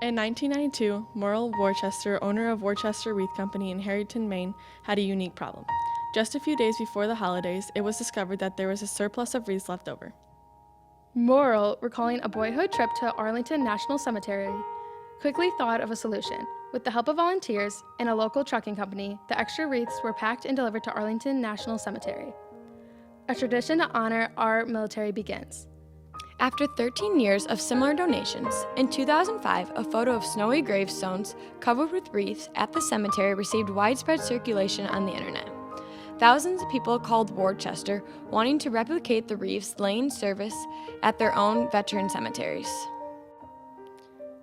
In 1992, Merle Worcester, owner of Worcester Wreath Company in Harrington, Maine, had a unique problem. Just a few days before the holidays, it was discovered that there was a surplus of wreaths left over. Morrill, recalling a boyhood trip to Arlington National Cemetery, quickly thought of a solution. With the help of volunteers and a local trucking company, the extra wreaths were packed and delivered to Arlington National Cemetery. A tradition to honor our military begins. After 13 years of similar donations, in 2005, a photo of snowy gravestones covered with wreaths at the cemetery received widespread circulation on the internet. Thousands of people called Worcester, wanting to replicate the wreaths laying service at their own veteran cemeteries.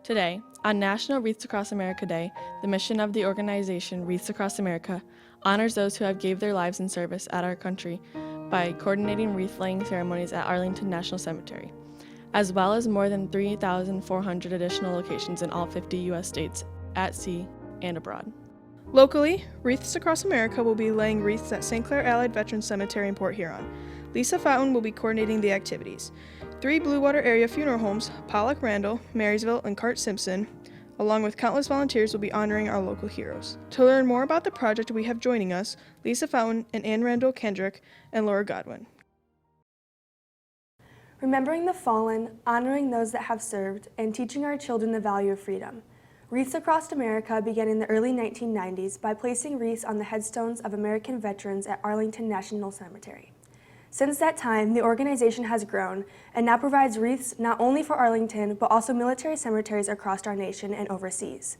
Today, on National Wreaths Across America Day, the mission of the organization Wreaths Across America honors those who have gave their lives in service at our country by coordinating wreath-laying ceremonies at Arlington National Cemetery, as well as more than 3,400 additional locations in all 50 U.S. states, at sea and abroad. Locally, Wreaths Across America will be laying wreaths at St. Clair Allied Veterans Cemetery in Port Huron. Lisa Fountain will be coordinating the activities. 3 Blue Water area funeral homes, Pollock Randall, Marysville, and Cart Simpson, along with countless volunteers, will be honoring our local heroes. To learn more about the project, we have joining us Lisa Fountain and Randall Kendrick and Laura Godwin. Remembering the fallen, honoring those that have served, and teaching our children the value of freedom. Wreaths Across America began in the early 1990s by placing wreaths on the headstones of American veterans at Arlington National Cemetery. Since that time, the organization has grown and now provides wreaths not only for Arlington, but also military cemeteries across our nation and overseas.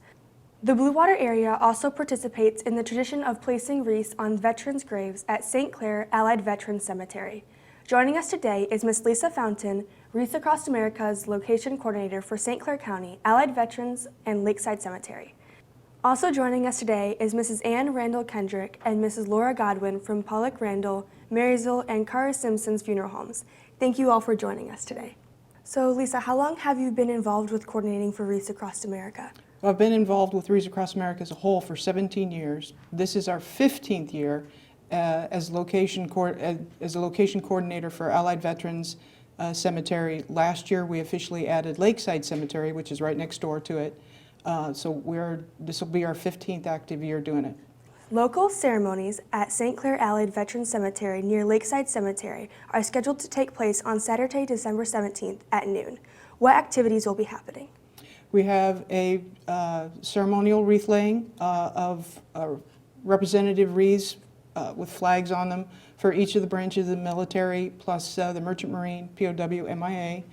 The Blue Water area also participates in the tradition of placing wreaths on veterans' graves at St. Clair Allied Veterans Cemetery. Joining us today is Ms. Lisa Fountain, Wreaths Across America's location coordinator for St. Clair County, Allied Veterans, and Lakeside Cemetery. Also joining us today is Mrs. Randall Kendrick and Mrs. Laura Godwin from Pollock Randall, Marysville, and Cart Simpson's funeral homes. Thank you all for joining us today. So Lisa, how long have you been involved with coordinating for Wreaths Across America? Well, I've been involved with Wreaths Across America as a whole for 17 years. This is our 15th year as a location coordinator for Allied Veterans Cemetery. Last year we officially added Lakeside Cemetery, which is right next door to it. So this will be our 15th active year doing it. Local ceremonies at St. Clair Allied Veterans Cemetery near Lakeside Cemetery are scheduled to take place on Saturday, December 17th at noon. What activities will be happening? We have a ceremonial wreath laying of representative wreaths with flags on them for each of the branches of the military, plus the Merchant Marine, POW, MIA.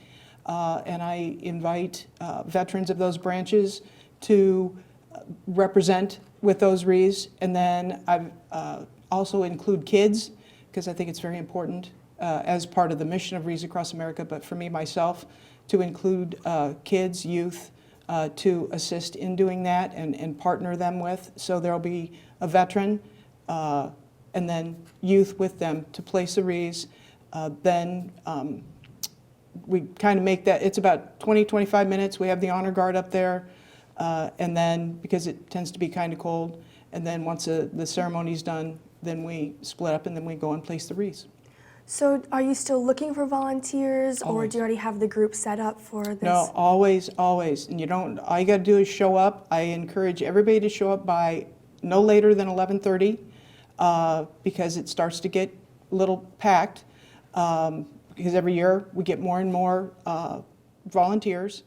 And I invite veterans of those branches to represent with those wreaths. And then I also include kids, because I think it's very important as part of the mission of Wreaths Across America, but for me, myself, to include kids, youth, to assist in doing that and partner them with. So there'll be a veteran and then youth with them to place the wreaths. Then we kind of make that, it's about 20-25 minutes. We have the honor guard up there, and then, because it tends to be kind of cold, and then once the ceremony's done, then we split up and then we go and place the wreaths. So are you still looking for volunteers, Always. or do you already have the group set up for this? No, always, always. And all you got to do is show up. I encourage everybody to show up by no later than 11:30, because it starts to get a little packed. Because every year we get more and more volunteers,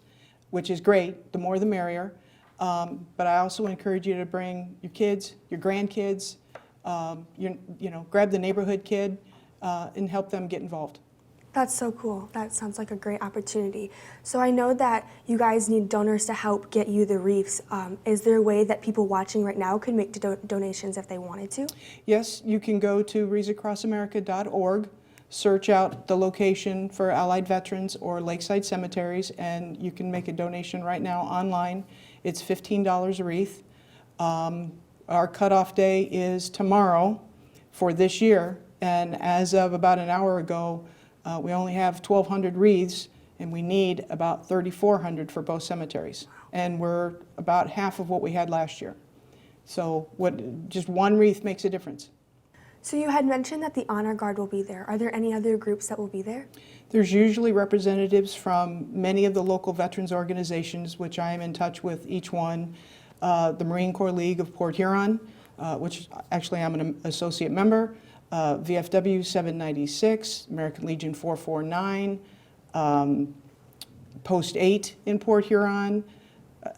which is great. The more the merrier. But I also encourage you to bring your kids, your grandkids, grab the neighborhood kid and help them get involved. That's so cool. That sounds like a great opportunity. So I know that you guys need donors to help get you the wreaths. Is there a way that people watching right now could make donations if they wanted to? Yes, you can go to wreathsacrossamerica.org. Search out the location for Allied Veterans or Lakeside Cemeteries, and you can make a donation right now online. It's $15 a wreath. Our cutoff day is tomorrow for this year, and as of about an hour ago, we only have 1,200 wreaths, and we need about 3,400 for both cemeteries. And we're about half of what we had last year. So just one wreath makes a difference. So you had mentioned that the Honor Guard will be there. Are there any other groups that will be there? There's usually representatives from many of the local veterans organizations, which I am in touch with each one. The Marine Corps League of Port Huron, which actually I'm an associate member, VFW 796, American Legion 449, Post 8 in Port Huron.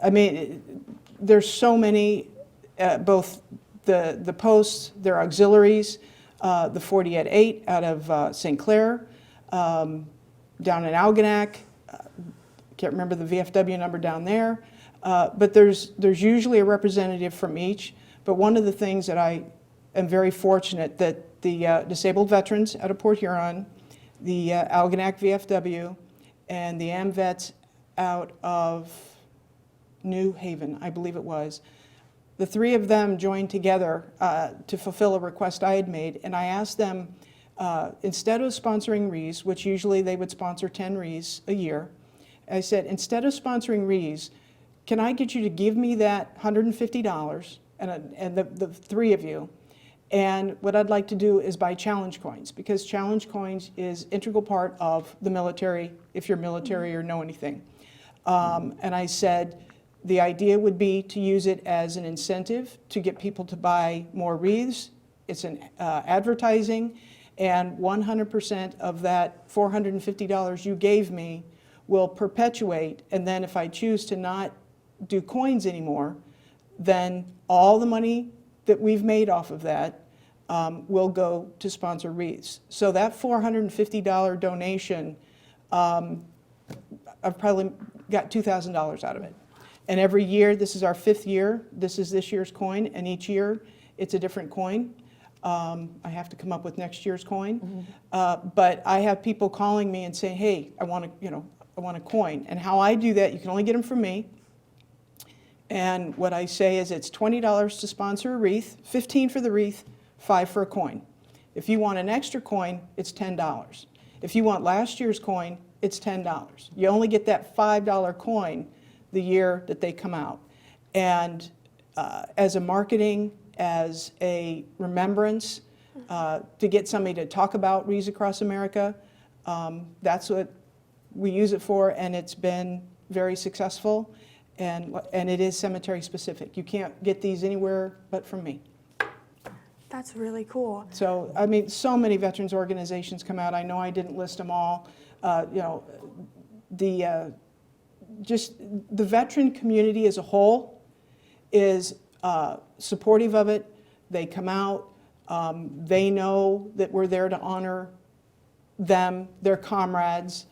I mean, there's so many, both the posts, their auxiliaries, the 40 at 8 out of St. Clair, down in Algonac, can't remember the VFW number down there, but there's usually a representative from each. But one of the things that I am very fortunate that the disabled veterans out of Port Huron, the Algonac VFW, and the AMVETs out of New Haven, I believe it was, the three of them joined together to fulfill a request I had made, and I asked them, instead of sponsoring Wreaths, which usually they would sponsor 10 Wreaths a year, I said, instead of sponsoring Wreaths, can I get you to give me that $150, and the three of you, and what I'd like to do is buy challenge coins, because challenge coins is integral part of the military, if you're military or know anything. And I said, the idea would be to use it as an incentive to get people to buy more wreaths. It's an advertising, and 100% of that $450 you gave me will perpetuate, and then if I choose to not do coins anymore, then all the money that we've made off of that will go to sponsor wreaths. So that $450 donation, I've probably got $2,000 out of it. And every year, this is our 5th year, this is this year's coin, and each year it's a different coin. I have to come up with next year's coin. But I have people calling me and saying, hey, I want a coin. And how I do that, you can only get them from me. And what I say is it's $20 to sponsor a wreath, $15 for the wreath, $5 for a coin. If you want an extra coin, it's $10. If you want last year's coin, it's $10. You only get that $5 coin the year that they come out. And as a marketing, as a remembrance, to get somebody to talk about Wreaths Across America, that's what we use it for, and it's been very successful. And it is cemetery specific. You can't get these anywhere but from me. That's really cool. So, I mean, so many veterans organizations come out. I know I didn't list them all. Just the veteran community as a whole is supportive of it. They come out. They know that we're there to honor them, their comrades,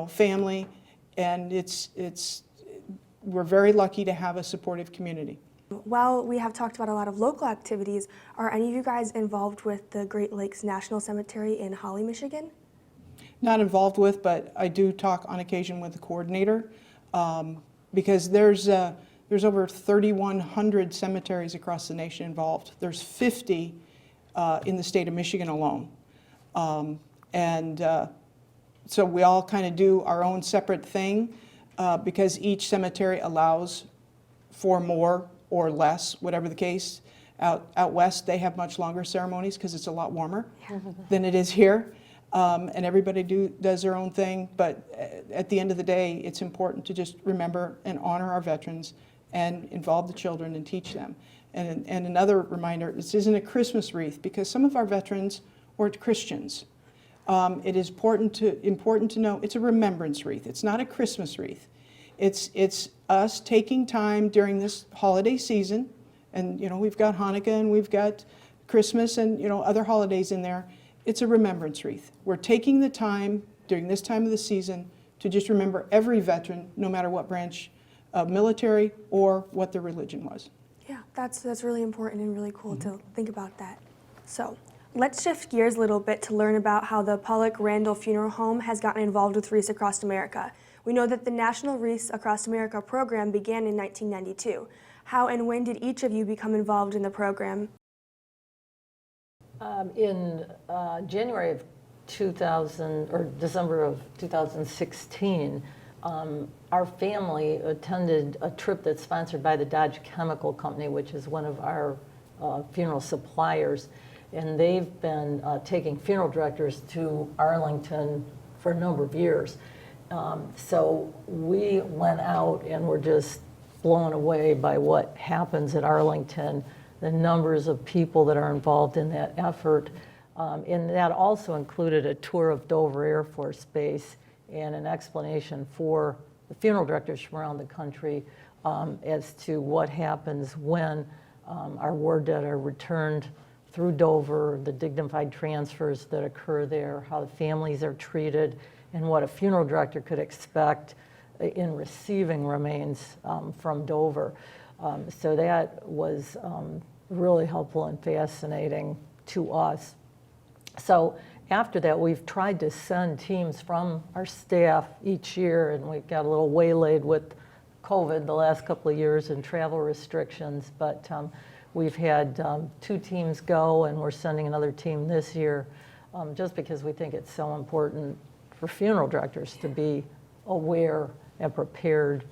family, and we're very lucky to have a supportive community. While we have talked about a lot of local activities, are any of you guys involved with the Great Lakes National Cemetery in Holly, Michigan? Not involved with, but I do talk on occasion with the coordinator, because there's over 3,100 cemeteries across the nation involved. There's 50 in the state of Michigan alone. So we all kind of do our own separate thing, because each cemetery allows for more or less, whatever the case. Out west, they have much longer ceremonies because it's a lot warmer than it is here. And everybody does their own thing, but at the end of the day, it's important to just remember and honor our veterans and involve the children and teach them. And another reminder, this isn't a Christmas wreath, because some of our veterans weren't Christians. It is important to know it's a remembrance wreath. It's not a Christmas wreath. It's us taking time during this holiday season, and we've got Hanukkah and we've got Christmas and other holidays in there. It's a remembrance wreath. We're taking the time during this time of the season to just remember every veteran, no matter what branch of military or what their religion was. Yeah, that's really important and really cool to think about that. So let's shift gears a little bit to learn about how the Pollock Randall Funeral Home has gotten involved with Wreaths Across America. We know that the National Wreaths Across America program began in 1992. How and when did each of you become involved in the program? In January of 2000, or December of 2016, our family attended a trip that's sponsored by the Dodge Chemical Company, which is one of our funeral suppliers. and they've been taking funeral directors to Arlington for a number of years. So we went out and were just blown away by what happens at Arlington, the numbers of people that are involved in that effort. And that also included a tour of Dover Air Force Base and an explanation for the funeral directors from around the country as to what happens when our war dead are returned through Dover, the dignified transfers that occur there, how the families are treated, and what a funeral director could expect in receiving remains from Dover. So that was really helpful and fascinating to us. So after that, we've tried to send teams from our staff each year, and we've got a little waylaid with COVID the last couple of years and travel restrictions, but we've had 2 teams go, and we're sending another team this year, just because we think it's so important for funeral directors to be aware and prepared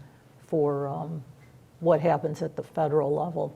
for what happens at the federal level.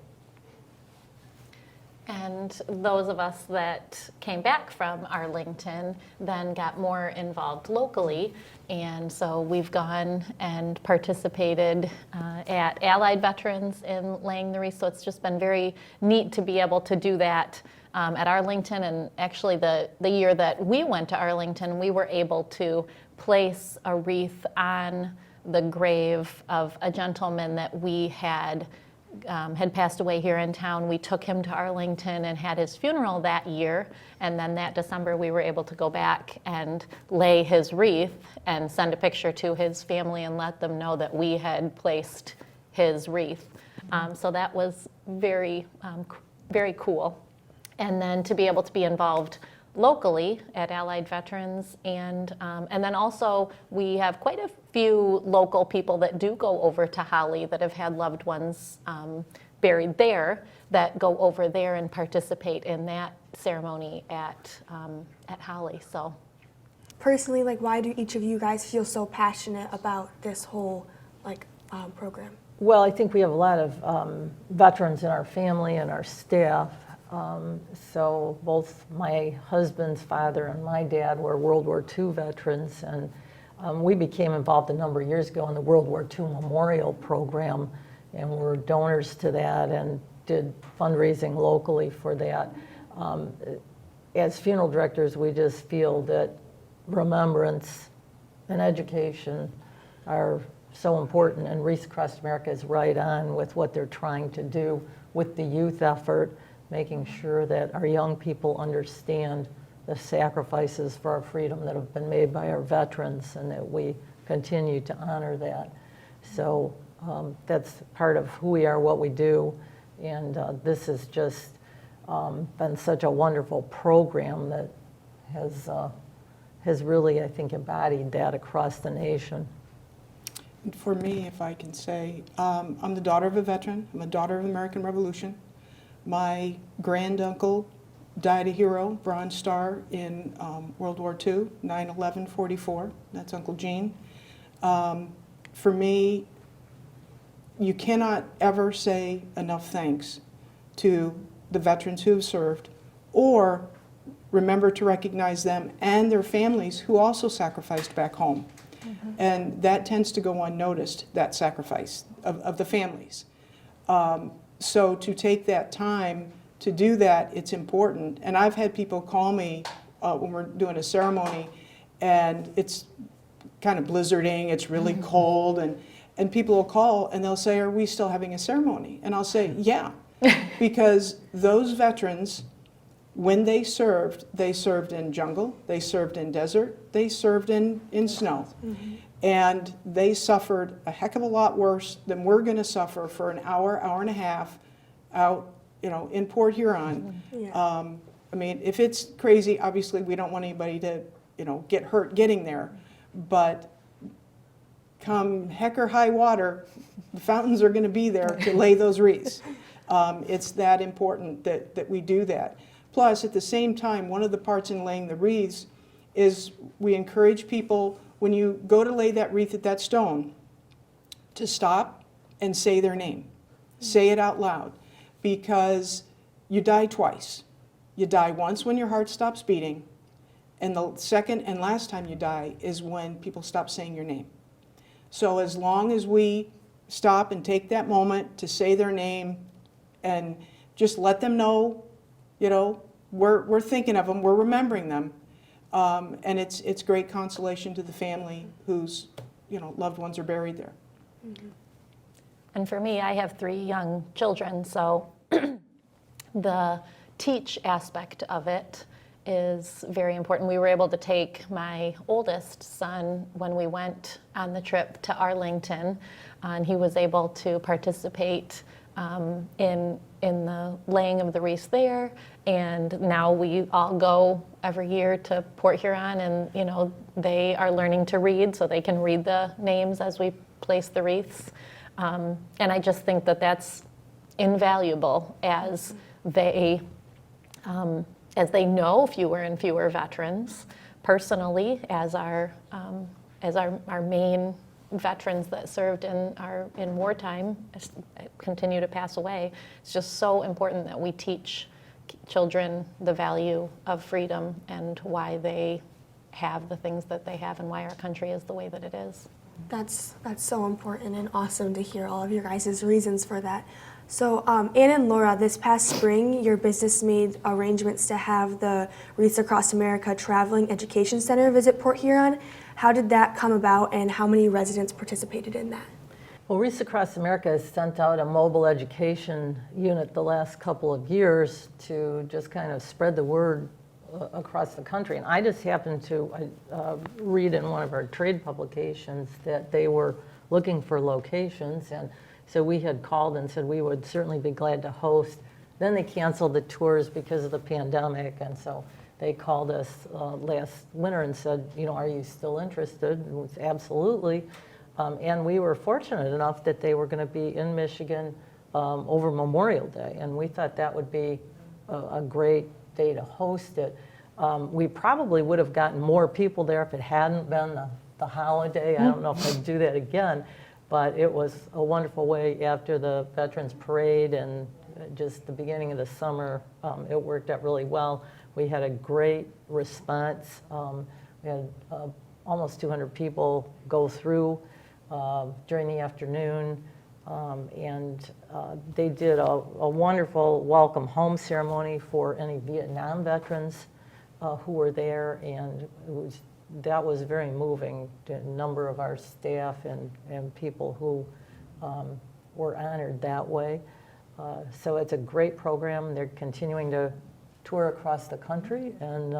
And those of us that came back from Arlington then got more involved locally. And so we've gone and participated at Allied Veterans in laying the wreath. So it's just been very neat to be able to do that at Arlington. And actually the year that we went to Arlington, we were able to place a wreath on the grave of a gentleman that we had passed away here in town. We took him to Arlington and had his funeral that year, and then that December we were able to go back and lay his wreath and send a picture to his family and let them know that we had placed his wreath. So that was very, very cool. And then to be able to be involved locally at Allied Veterans, and then also we have quite a few local people that do go over to Holly that have had loved ones buried there that go over there and participate in that ceremony at Holly. So Personally, like, why do each of you guys feel so passionate about this whole program? Well, I think we have a lot of veterans in our family and our staff. So both my husband's father and my dad were World War II veterans, and we became involved a number of years ago in the World War II Memorial Program, and we're donors to that and did fundraising locally for that. As funeral directors, we just feel that remembrance and education are so important, and Wreaths Across America is right on with what they're trying to do with the youth effort, making sure that our young people understand the sacrifices for our freedom that have been made by our veterans, and that we continue to honor that. So that's part of who we are, what we do, and this has just been such a wonderful program that has really, I think, embodied that across the nation. And for me, if I can say, I'm the daughter of a veteran. I'm a daughter of the American Revolution. My granduncle died a hero, Bronze Star, in World War II, 9/11/44. That's Uncle Gene. For me, you cannot ever say enough thanks to the veterans who have served, or remember to recognize them and their families who also sacrificed back home. Mm-hmm. And that tends to go unnoticed, that sacrifice of the families. So to take that time to do that, it's important. And I've had people call me when we're doing a ceremony, and it's kind of blizzarding, it's really cold, and people will call and they'll say, "Are we still having a ceremony?" And I'll say, "Yeah," because those veterans, when they served in jungle, they served in desert, they served in snow. Mm-hmm. And they suffered a heck of a lot worse than we're going to suffer for an hour, hour and a half out, in Port Huron. Yeah. I mean, if it's crazy, obviously we don't want anybody to, get hurt getting there. But come heck or high water, the fountains are going to be there to lay those wreaths. It's that important that we do that. Plus, at the same time, one of the parts in laying the wreaths is we encourage people, when you go to lay that wreath at that stone, to stop and say their name. Say it out loud, because you die twice. You die once when your heart stops beating, and the second and last time you die is when people stop saying your name. So as long as we stop and take that moment to say their name and just let them know, you know, we're thinking of them, we're remembering them, and it's great consolation to the family whose, you know, loved ones are buried there. Mm-hmm. And for me, I have 3 young children, so the teach aspect of it is very important. We were able to take my oldest son when we went on the trip to Arlington, and he was able to participate in the laying of the wreaths there. And now we all go every year to Port Huron, and you know, they are learning to read, so they can read the names as we place the wreaths. And I just think that that's invaluable as they know fewer and fewer veterans personally, as our main veterans that served in wartime continue to pass away. It's just so important that we teach children the value of freedom and why they have the things that they have and why our country is the way that it is. That's so important and awesome to hear all of your guys' reasons for that. So Ann and Laura, this past spring, your business made arrangements to have the Wreaths Across America Traveling Education Center visit Port Huron. How did that come about, and how many residents participated in that? Well, Wreaths Across America has sent out a mobile education unit the last couple of years to just kind of spread the word across the country. And I just happened to read in one of our trade publications that they were looking for locations, and so we had called and said we would certainly be glad to host. Then they canceled the tours because of the pandemic, and so they called us last winter and said, you know, are you still interested? And it was absolutely. And we were fortunate enough that they were going to be in Michigan over Memorial Day, and we thought that would be a great day to host it. We probably would have gotten more people there if it hadn't been the holiday. I don't know if I'd do that again, but it was a wonderful way after the Veterans Parade and just the beginning of the summer. It worked out really well. We had a great response. We had almost 200 people go through during the afternoon, and they did a wonderful welcome home ceremony for any Vietnam veterans who were there, and that was very moving. A number of our staff and people who were honored that way. So it's a great program. They're continuing to tour across the country, and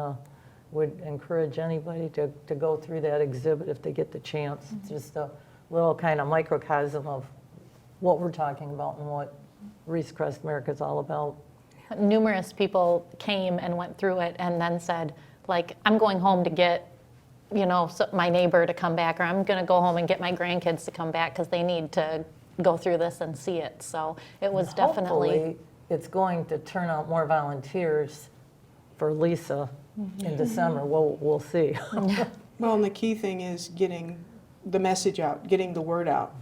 would encourage anybody to go through that exhibit if they get the chance. It's just a little kind of microcosm of what we're talking about and what Wreaths Across America is all about. Numerous people came and went through it and then said, like, I'm going home to get, you know, my neighbor to come back, or I'm going to go home and get my grandkids to come back because they need to go through this and see it. So it was definitely. Hopefully, it's going to turn out more volunteers for Lisa in December. We'll see. Well, and the key thing is getting the message out, getting the word out,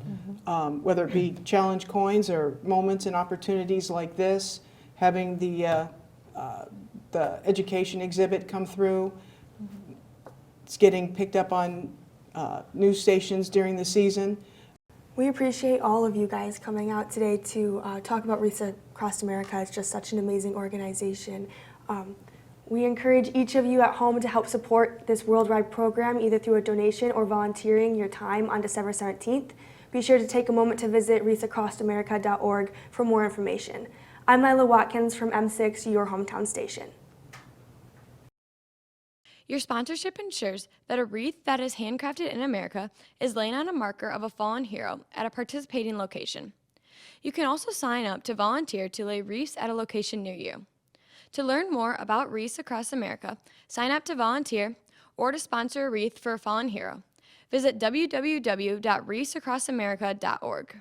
whether it be challenge coins or moments and opportunities like this, having the education exhibit come through. It's getting picked up on news stations during the season. We appreciate all of you guys coming out today to talk about Wreaths Across America. It's just such an amazing organization. We encourage each of you at home to help support this worldwide program, either through a donation or volunteering your time on December 17th. Be sure to take a moment to visit wreathsacrossamerica.org for more information. I'm Lila Watkins from M6, your hometown station. Your sponsorship ensures that a wreath that is handcrafted in America is laying on a marker of a fallen hero at a participating location. You can also sign up to volunteer to lay wreaths at a location near you. To learn more about Wreaths Across America, sign up to volunteer, or to sponsor a wreath for a fallen hero, visit www.wreathsacrossamerica.org.